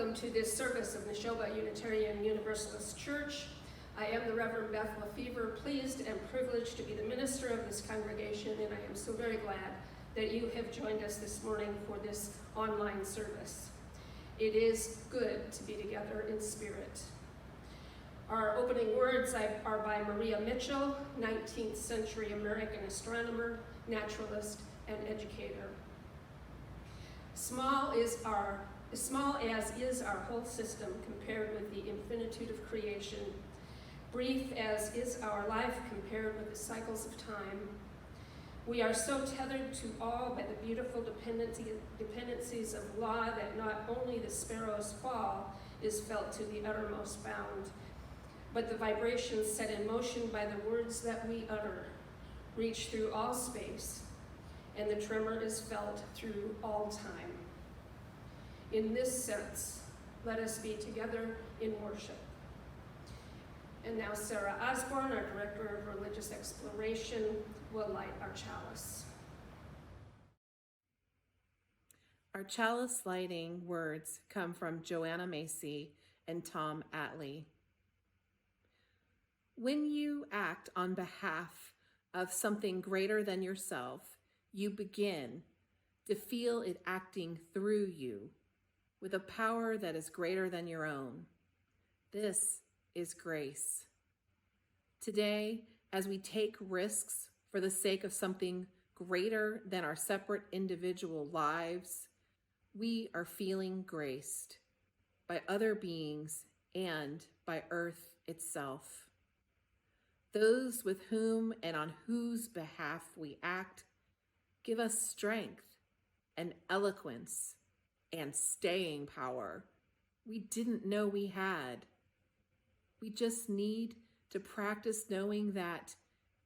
Welcome to this service of Neshoba Unitarian Universalist Church. I am the Reverend Beth Lefever, pleased and privileged to be the minister of this congregation, and I am so very glad that you have joined us this morning for this online service. It is good to be together in spirit. Our opening words are by Maria Mitchell, 19th century American astronomer, naturalist, and educator. Small as is our whole system compared with the infinitude of creation, brief as is our life compared with the cycles of time, we are so tethered to all by the beautiful dependencies of law that not only the sparrow's fall is felt to the uttermost bound, but the vibrations set in motion by the words that we utter reach through all space, and the tremor is felt through all time. In this sense, let us be together in worship. And now Sarah Osborne, our Director of Religious Exploration, will light our chalice. Our chalice lighting words come from Joanna Macy and Tom Atlee. When you act on behalf of something greater than yourself, you begin to feel it acting through you with a power that is greater than your own. This is grace. Today, as we take risks for the sake of something greater than our separate individual lives, we are feeling graced by other beings and by Earth itself. Those with whom and on whose behalf we act give us strength and eloquence and staying power we didn't know we had. We just need to practice knowing that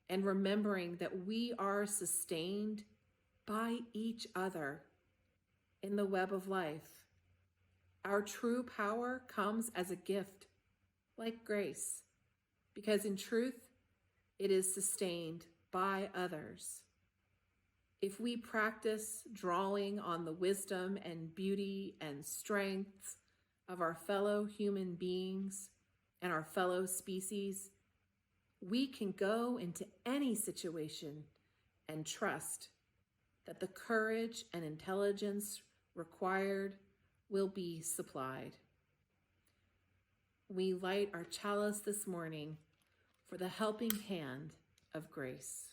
and remembering that we are sustained by each other in the web of life. Our true power comes as a gift, like grace, because in truth, it is sustained by others. If we practice drawing on the wisdom and beauty and strengths of our fellow human beings and our fellow species, we can go into any situation and trust that the courage and intelligence required will be supplied. We light our chalice this morning for the helping hand of grace.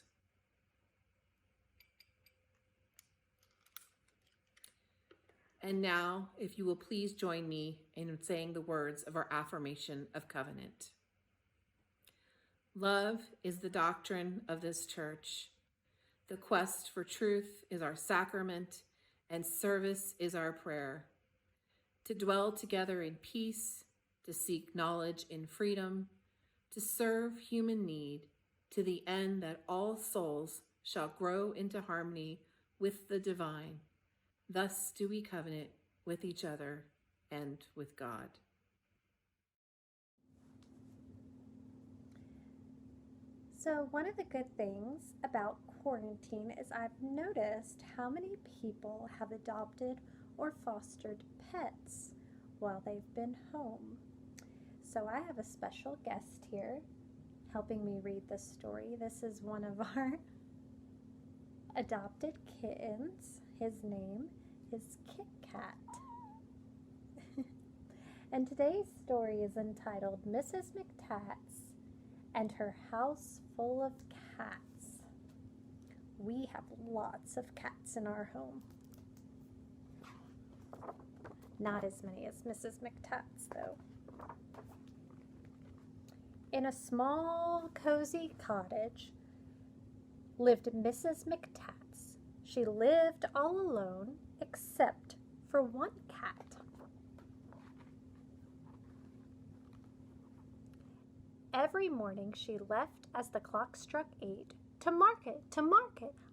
And now, if you will please join me in saying the words of our affirmation of covenant. Love is the doctrine of this church. The quest for truth is our sacrament, and service is our prayer. To dwell together in peace, to seek knowledge in freedom, to serve human need, to the end that all souls shall grow into harmony with the divine. Thus do we covenant with each other and with God. So one of the good things about quarantine is I've noticed how many people have adopted or fostered pets while they've been home. So I have a special guest here helping me read this story. This is one of our adopted kittens. His name is Kit Kat. And today's story is entitled Mrs. McTats and Her House Full of Cats. We have lots of cats in our home. Not as many as Mrs. McTats, though. In a small, cozy cottage lived Mrs. McTats. She lived all alone except for one cat. Every morning she left as the clock struck 8 to market,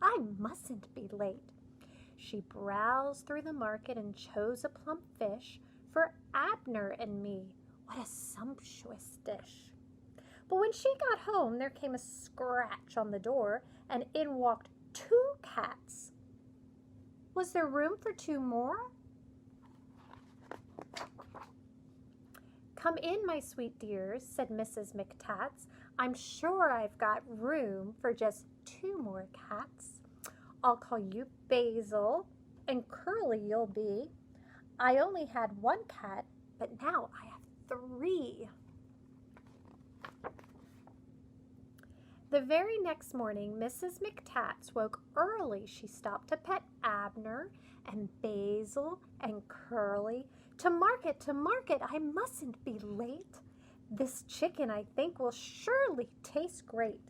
I mustn't be late. She browsed through the market and chose a plump fish for Abner and me. What a sumptuous dish. But when she got home, there came a scratch on the door, and in walked 2 cats. Was there room for 2 more? "Come in, my sweet dears," said Mrs. McTats. "I'm sure I've got room for just 2 more cats. I'll call you Basil, and Curly you'll be. I only had 1 cat, but now I have 3. The very next morning, Mrs. McTats woke early. She stopped to pet Abner and Basil and Curly. To market, I mustn't be late. This chicken, I think, will surely taste great."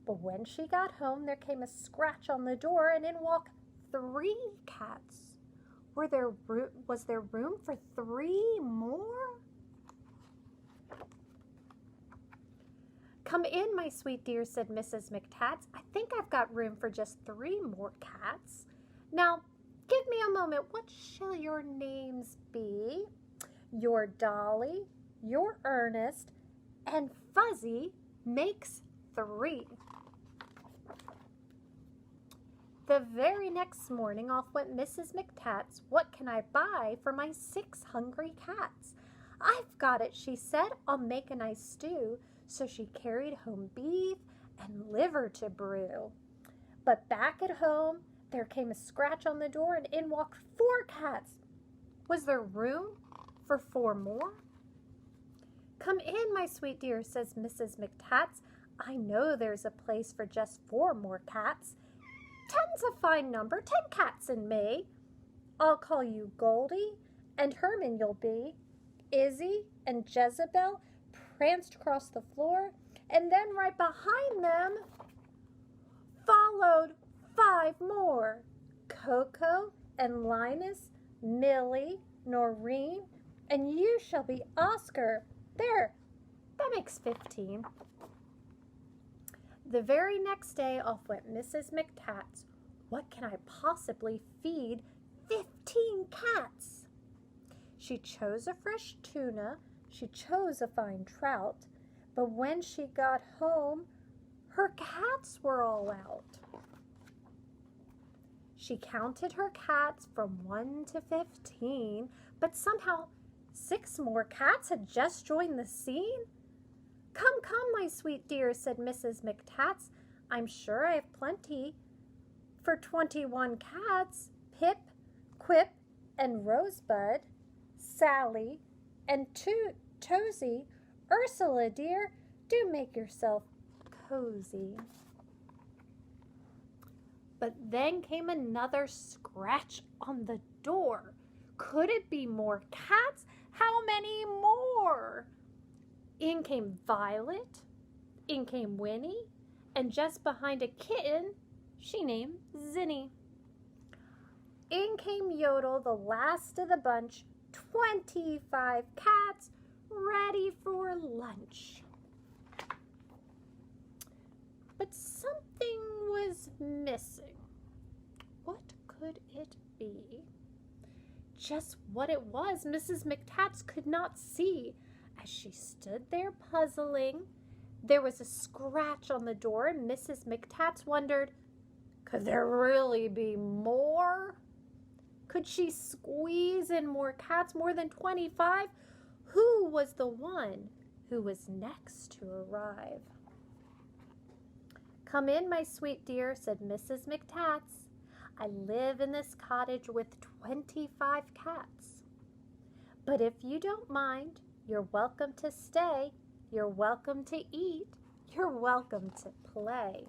But when she got home, there came a scratch on the door, and in walked 3 cats. Was there room for 3 more? "Come in, my sweet dear," said Mrs. McTats. "I think I've got room for just 3 more cats. Now, give me a moment. What shall your names be?" "Your Dolly, your Ernest, and Fuzzy makes 3. The very next morning off went Mrs. McTats. "What can I buy for my 6 hungry cats?" "I've got it," she said. "I'll make a nice stew." So she carried home beef and liver to brew. But back at home, there came a scratch on the door, and in walked 4 cats. Was there room for 4 more? "Come in, my sweet dear," says Mrs. McTats. "I know there's a place for just 4 more cats. 10's a fine number, 10 cats in May. I'll call you Goldie, and Herman you'll be." Izzy and Jezebel pranced across the floor, and then right behind them followed 5 more. Coco and Linus, Millie, Noreen, and you shall be Oscar. There, that makes 15. The very next day off went Mrs. McTats. What can I possibly feed 15 cats? She chose a fresh tuna, she chose a fine trout, but when she got home, her cats were all out. She counted her cats from 1 to 15, but somehow 6 more cats had just joined the scene. Come, my sweet dear," said Mrs. McTats. "I'm sure I have plenty for 21 cats. Pip, Quip, and Rosebud, Sally, and Tosie. Ursula, dear, do make yourself cozy." But then came another scratch on the door. Could it be more cats? How many more? In came Violet, in came Winnie, and just behind a kitten she named Zinnie. In came Yodel, the last of the bunch, 25 cats ready for lunch. But something was missing. What could it be? Just what it was, Mrs. McTats could not see. As she stood there puzzling, there was a scratch on the door, and Mrs. McTats wondered, could there really be more? Could she squeeze in more cats, more than 25? Who was the one who was next to arrive? "Come in, my sweet dear," said Mrs. McTats. "I live in this cottage with 25 cats. But if you don't mind, you're welcome to stay, you're welcome to eat, you're welcome to play."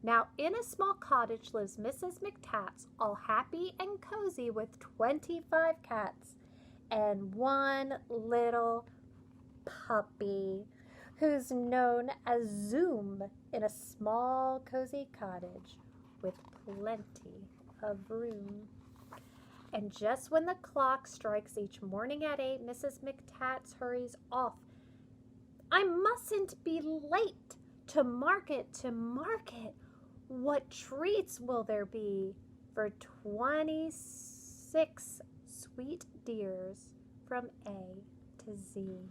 Now, in a small cottage lives Mrs. McTats, all happy and cozy with 25 cats and 1 little puppy who's known as Zoom in a small cozy cottage with plenty of room. And just when the clock strikes each morning at 8, Mrs. McTats hurries off. "I mustn't be late to market, to market. What treats will there be for 26 sweet dears from A to Z?"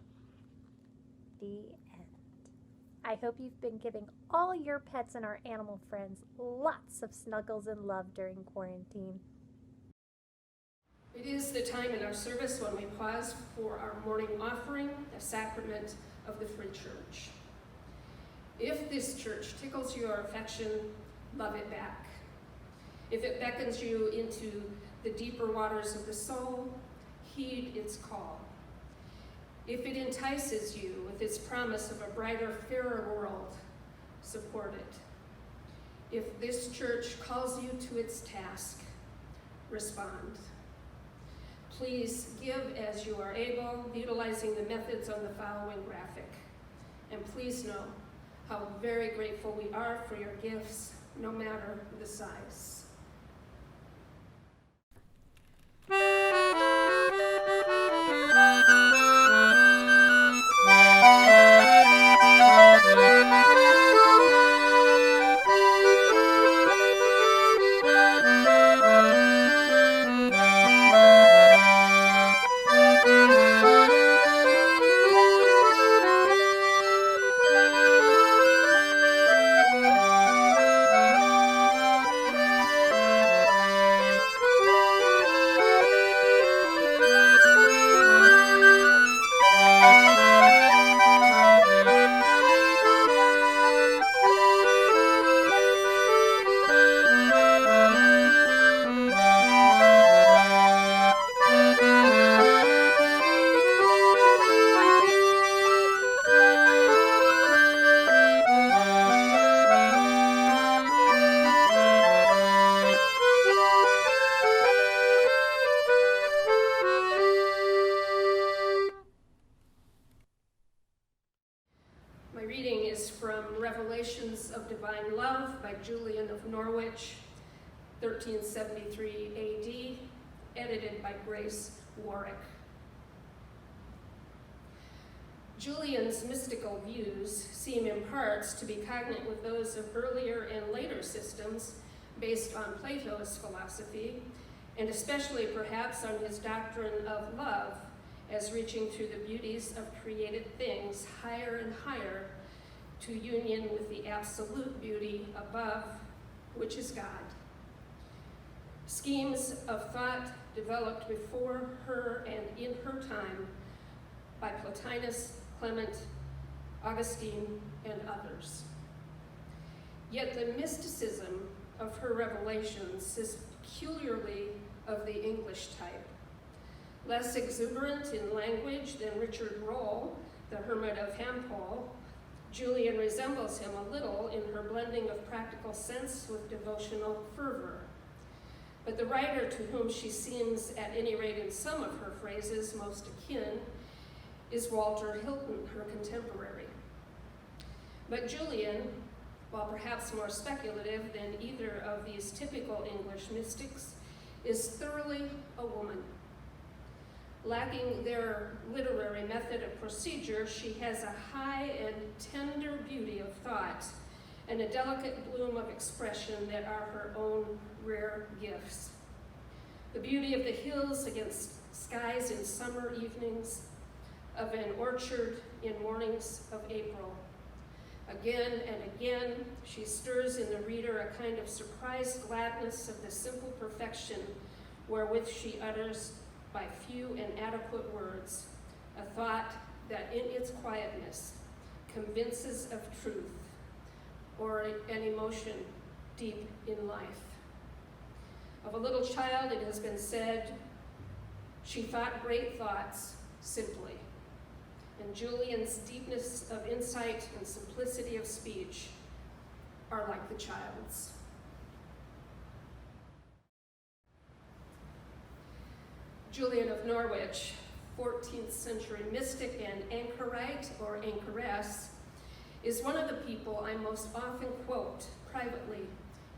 The end. I hope you've been giving all your pets and our animal friends lots of snuggles and love during quarantine. It is the time in our service when we pause for our morning offering, the sacrament of the free church. If this church tickles your affection, love it back. If it beckons you into the deeper waters of the soul, heed its call. If it entices you with its promise of a brighter, fairer world, support it. If this church calls you to its task, respond. Please give as you are able, utilizing the methods on the following graphic. And please know how very grateful we are for your gifts, no matter the size. Revelations of Divine Love by Julian of Norwhich, 1373 AD, edited by Grace Warrack. Julian's mystical views seem in parts to be cognate with those of earlier and later systems based on Plato's philosophy, and especially perhaps on his doctrine of love as reaching through the beauties of created things higher and higher to union with the absolute beauty above, which is God. Schemes of thought developed before her and in her time by Plotinus, Clement, Augustine, and others. Yet the mysticism of her revelations is peculiarly of the English type. Less exuberant in language than Richard Rolle, the Hermit of Hampole, Julian resembles him a little in her blending of practical sense with devotional fervor. But the writer to whom she seems, at any rate in some of her phrases, most akin, is Walter Hilton, her contemporary. But Julian, while perhaps more speculative than either of these typical English mystics, is thoroughly a woman. Lacking their literary method of procedure, she has a high and tender beauty of thought and a delicate bloom of expression that are her own rare gifts. The beauty of the hills against skies in summer evenings, of an orchard in mornings of April. Again and again, she stirs in the reader a kind of surprised gladness of the simple perfection wherewith she utters by few and adequate words, a thought that in its quietness convinces of truth or an emotion deep in life. Of a little child, it has been said, she thought great thoughts simply. And Julian's deepness of insight and simplicity of speech are like the child's. Julian of Norwhich, 14th century mystic and anchorite or anchoress, is one of the people I most often quote privately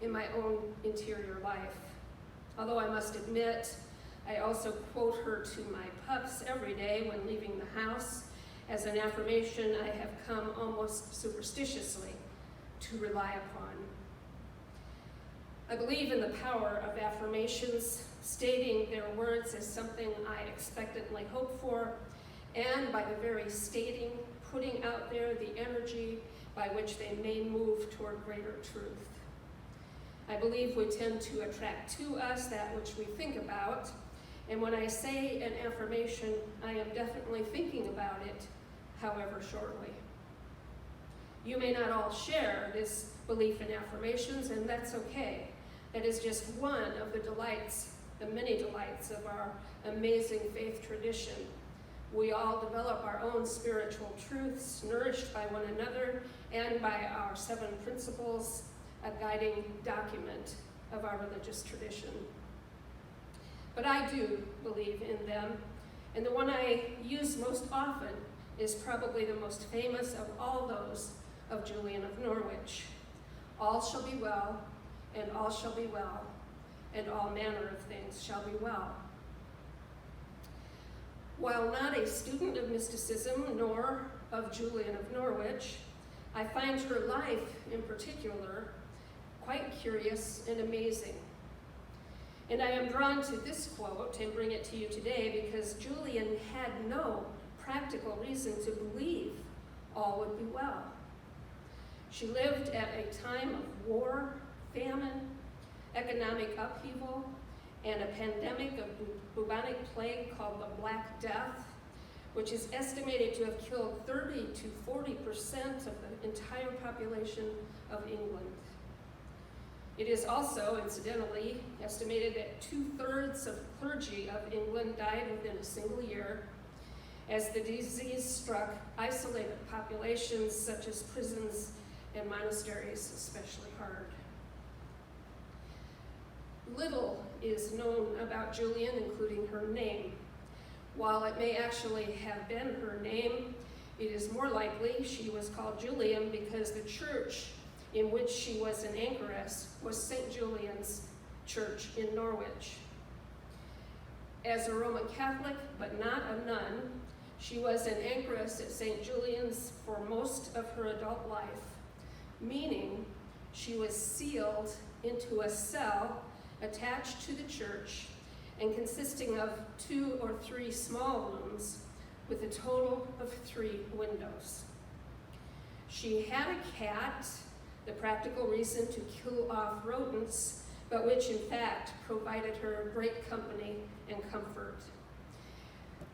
in my own interior life. Although I must admit, I also quote her to my pups every day when leaving the house as an affirmation I have come almost superstitiously to rely upon. I believe in the power of affirmations, stating their words as something I expectantly hope for, and by the very stating, putting out there the energy by which they may move toward greater truth. I believe we tend to attract to us that which we think about, And when I say an affirmation, I am definitely thinking about it, however shortly. You may not all share this belief in affirmations, and that's okay. That is just one of the delights, the many delights of our amazing faith tradition. We all develop our own spiritual truths, nourished by one another and by our 7 principles, a guiding document of our religious tradition. But I do believe in them, and the one I use most often is probably the most famous of all those of Julian of Norwhich. All shall be well, and all shall be well, and all manner of things shall be well. While not a student of mysticism nor of Julian of Norwhich, I find her life in particular quite curious and amazing. And I am drawn to this quote and bring it to you today because Julian had no practical reason to believe all would be well. She lived at a time of war, famine, economic upheaval, and a pandemic of bubonic plague called the Black Death, which is estimated to have killed 30 to 40% of the entire population of England. It is also, incidentally, estimated that 2/3 of the clergy of England died within a single year, as the disease struck isolated populations such as prisons and monasteries especially hard. Little is known about Julian, including her name. While it may actually have been her name, it is more likely she was called Julian because the church in which she was an anchoress was St. Julian's Church in Norwhich. As a Roman Catholic, but not a nun, she was an anchoress at St. Julian's for most of her adult life, meaning she was sealed into a cell attached to the church and consisting of 2 or 3 small rooms with a total of 3 windows. She had a cat, the practical reason to kill off rodents, but which in fact provided her great company and comfort.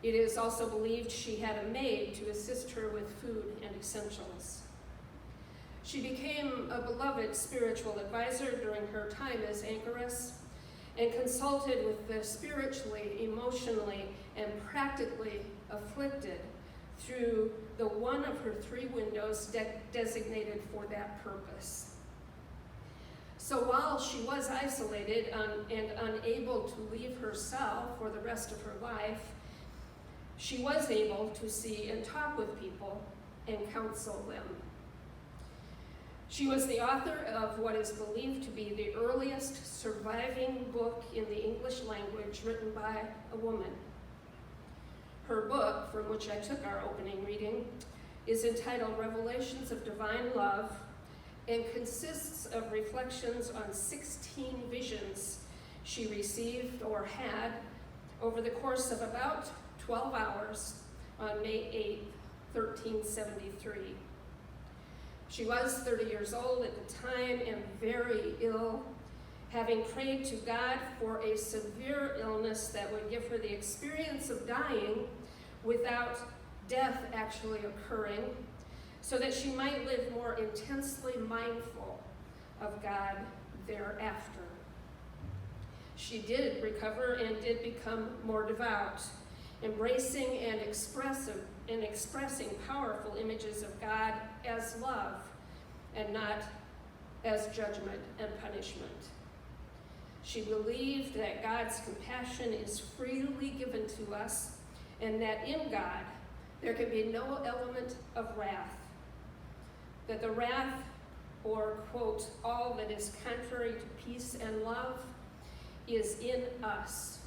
It is also believed she had a maid to assist her with food and essentials. She became a beloved spiritual advisor during her time as anchoress and consulted with the spiritually, emotionally, and practically afflicted through the one of her 3 windows designated for that purpose. So while she was isolated and unable to leave her cell for the rest of her life, she was able to see and talk with people and counsel them. She was the author of what is believed to be the earliest surviving book in the English language written by a woman. Her book, from which I took our opening reading, is entitled Revelations of Divine Love and consists of reflections on 16 visions she received or had over the course of about 12 hours on May 8, 1373. She was 30 years old at the time and very ill, having prayed to God for a severe illness that would give her the experience of dying without death actually occurring, so that she might live more intensely mindful of God thereafter. She did recover and did become more devout, embracing and expressing powerful images of God as love and not as judgment and punishment. She believed that God's compassion is freely given to us and that in God there can be no element of wrath, that the wrath, or quote, all that is contrary to peace and love, is in us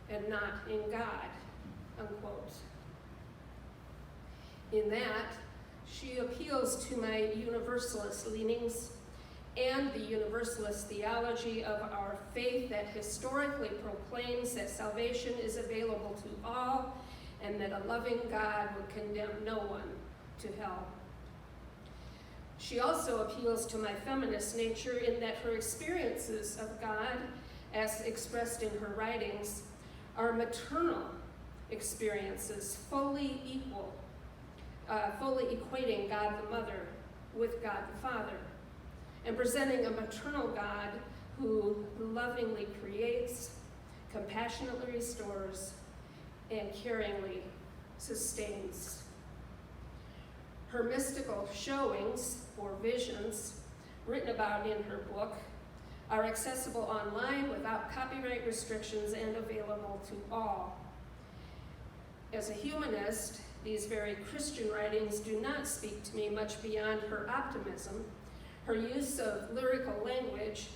and not in God, unquote. In that, she appeals to my Universalist leanings and the Universalist theology of our faith that historically proclaims that salvation is available to all and that a loving God would condemn no one to hell. She also appeals to my feminist nature in that her experiences of God, as expressed in her writings, our maternal experiences fully equating God the Mother with God the Father, and presenting a maternal God who lovingly creates, compassionately restores, and caringly sustains. Her mystical showings, or visions, written about in her book, are accessible online without copyright restrictions and available to all. As a humanist, these very Christian writings do not speak to me much beyond her optimism, her use of lyrical language,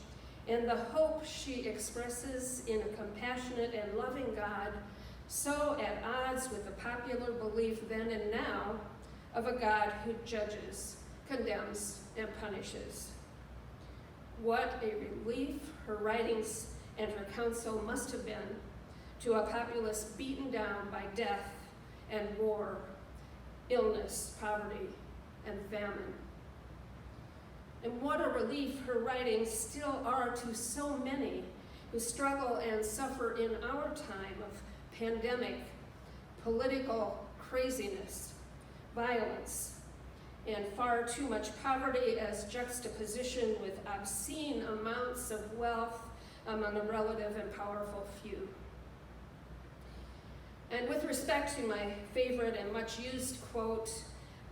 and the hope she expresses in a compassionate and loving God, so at odds with the popular belief then and now of a God who judges, condemns, and punishes. What a relief her writings and her counsel must have been to a populace beaten down by death and war, illness, poverty, and famine. And what a relief her writings still are to so many who struggle and suffer in our time of pandemic, political craziness, violence, and far too much poverty as juxtaposition with obscene amounts of wealth among a relative and powerful few. And with respect to my favorite and much used quote,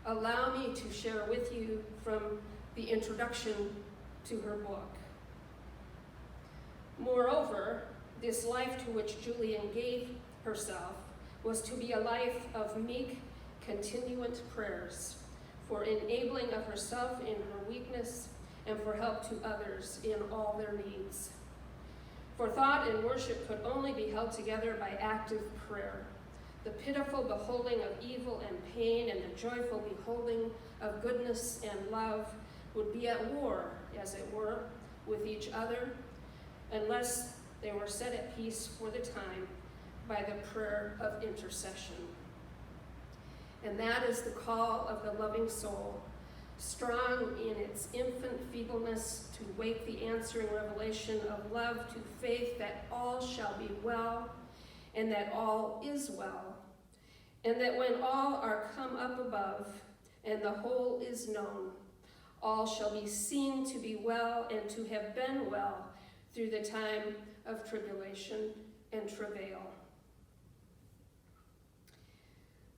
allow me to share with you from the introduction to her book. Moreover, this life to which Julian gave herself was to be a life of meek, continuant prayers for enabling of herself in her weakness and for help to others in all their needs. For thought and worship could only be held together by active prayer. The pitiful beholding of evil and pain and the joyful beholding of goodness and love would be at war, as it were, with each other, unless they were set at peace for the time by the prayer of intercession. And that is the call of the loving soul, strong in its infant feebleness to wake the answering revelation of love to faith that all shall be well, and that all is well, and that when all are come up above, and the whole is known, all shall be seen to be well and to have been well through the time of tribulation and travail.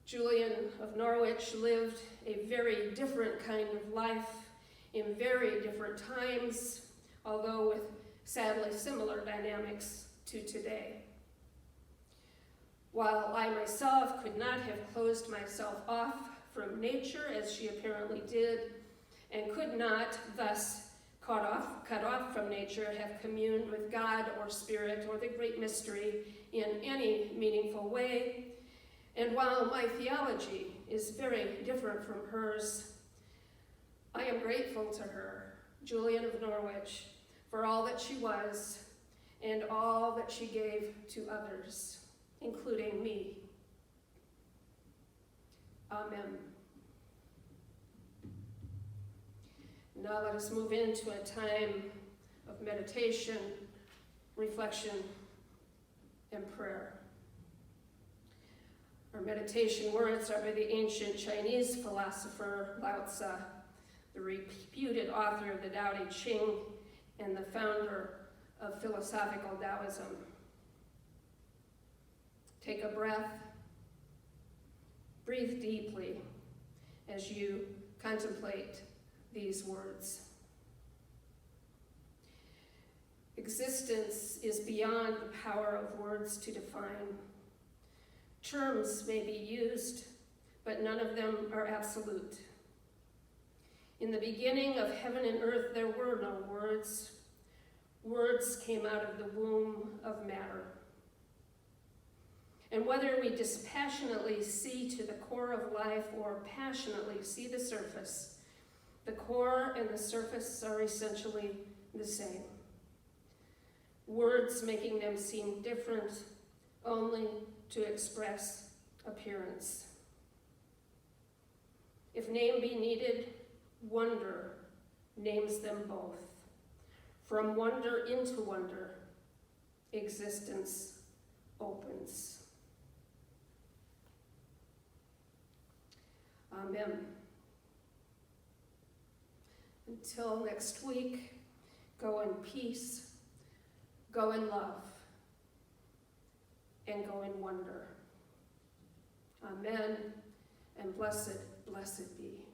Julian of Norwhich lived a very different kind of life in very different times, although with sadly similar dynamics to today. While I myself could not have closed myself off from nature as she apparently did, and could not, thus cut off from nature, have communed with God or Spirit or the great mystery in any meaningful way, and while my theology is very different from hers, I am grateful to her, Julian of Norwhich, for all that she was and all that she gave to others, including me. Amen. Now let us move into a time of meditation, reflection, and prayer. Our meditation words are by the ancient Chinese philosopher Lao Tzu, the reputed author of the Tao Te Ching and the founder of philosophical Taoism. Take a breath, breathe deeply as you contemplate these words. Existence is beyond the power of words to define. Terms may be used, but none of them are absolute. In the beginning of heaven and earth, there were no words. Words came out of the womb of matter. And whether we dispassionately see to the core of life or passionately see the surface, the core and the surface are essentially the same. Words making them seem different only to express appearance. If name be needed, wonder names them both. From wonder into wonder, existence opens. Amen. Until next week, go in peace, go in love, and go in wonder. Amen, and blessed be.